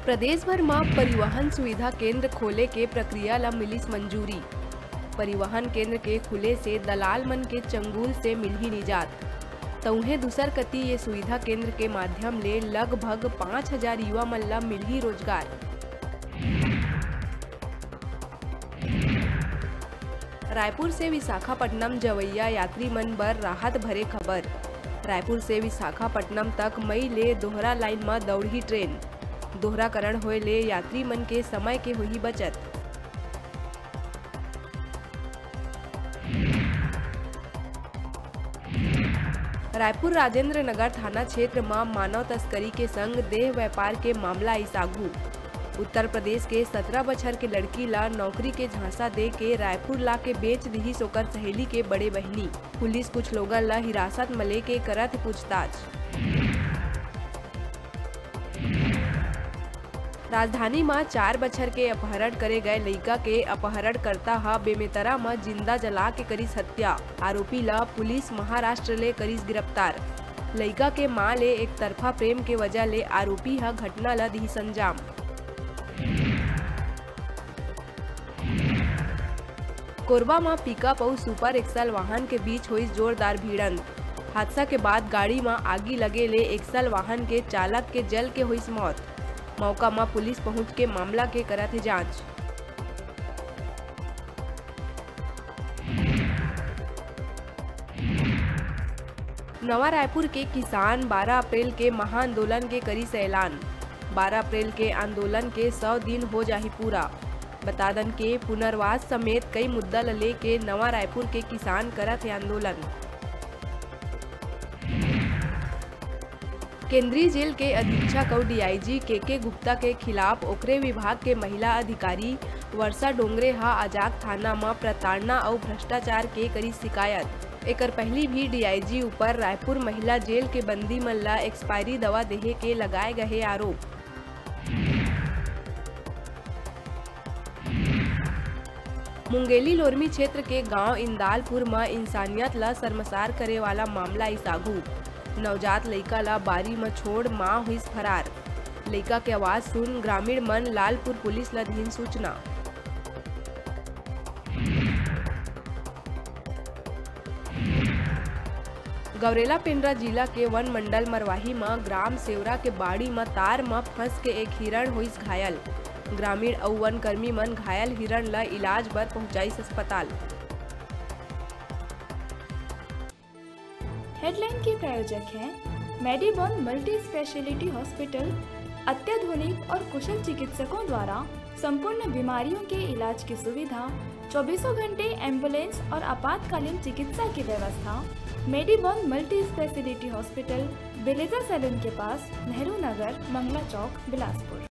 प्रदेश भर में परिवहन सुविधा केंद्र खोले के प्रक्रिया ला मिलिस मंजूरी। परिवहन केंद्र के खुले से दलाल मन के चंगुल से मिलही निजात। तउहे दूसर कती ये सुविधा केंद्र के माध्यम ले लगभग 5000 युवा मन ला मिलही रोजगार। रायपुर से विशाखापट्टनम जवैया यात्री मन बर राहत भरे खबर। रायपुर से विशाखापट्टनम तक मई ले दोहरा लाइन में दौड़ही ट्रेन। दोहराकरण होए ले यात्री मन के समय के होही बचत। रायपुर राजेंद्र नगर थाना क्षेत्र में मानव तस्करी के संग देह व्यापार के मामला इसागू। उत्तर प्रदेश के 17 बछर के लड़की ला नौकरी के झांसा दे के रायपुर ला के बेच दी सोकर सहेली के बड़े बहनी। पुलिस कुछ लोगन ला हिरासत में लेके करत पूछताछ। राजधानी में 4 बछर के अपहरण करे गए लड़का के अपहरणकर्ता हा बेमेतरा में जिंदा जला के करीस हत्या। आरोपी ला पुलिस महाराष्ट्र ले करीस गिरफ्तार। लड़का के मां ले एक तरफा प्रेम के वजह ले आरोपी हा घटना ला दी अंजाम। कोरबा में पिकअप और सुपर एक्सल वाहन के बीच हुई जोरदार भिड़ंत। हादसा के बाद गाड़ी में आगी लगे ले एक्सल वाहन के चालक के जल के हुई मौत। मौका में पुलिस पहुंच के मामला के करत है जांच। नवा रायपुर के किसान 12 अप्रैल के महाआंदोलन के करी से ऐलान। 12 अप्रैल के आंदोलन के 100 दिन हो जाही पूरा। बतादन के पुनर्वास समेत कई मुद्दा ले के नवा रायपुर के किसान करत है आंदोलन। केंद्रीय जेल के अधीक्षक और डीआईजी के गुप्ता के खिलाफ ओकरे विभाग के महिला अधिकारी वर्षा डोंगरे हा आजाद थाना में प्रताड़ना और भ्रष्टाचार के करी शिकायत। एकर पहली भी डीआईजी ऊपर रायपुर महिला जेल के बंदी मन ला एक्सपायरी दवा देहे के लगाए गए आरोप। मुंगेली लोरमी क्षेत्र के गांव इंदालपुर में इंसानियत ला शर्मसार करे वाला मामला इसागू। नवजात लड़का ला बारी में छोड़ मां हुई फरार। लड़का के आवाज सुन ग्रामीण मन लालपुर पुलिस ला दीन सूचना। गौरेला पेंड्रा जिला के वन मंडल मरवाही में ग्राम सेवरा के बाड़ी में तार में फंस के एक हिरण हुई घायल। ग्रामीण और वन कर्मी मन घायल हिरण ला इलाज बर पहुंचाइस अस्पताल। हेडलाइन के प्रायोजक हैं मेडिबॉन मल्टी स्पेशलिटी हॉस्पिटल। अत्याधुनिक और कुशल चिकित्सकों द्वारा संपूर्ण बीमारियों के इलाज की सुविधा, 24 घंटे एम्बुलेंस और आपातकालीन चिकित्सा की व्यवस्था। मेडिबॉन मल्टी स्पेशलिटी हॉस्पिटल, बेलेजा सैलून के पास, नेहरू नगर, मंगला चौक, बिलासपुर।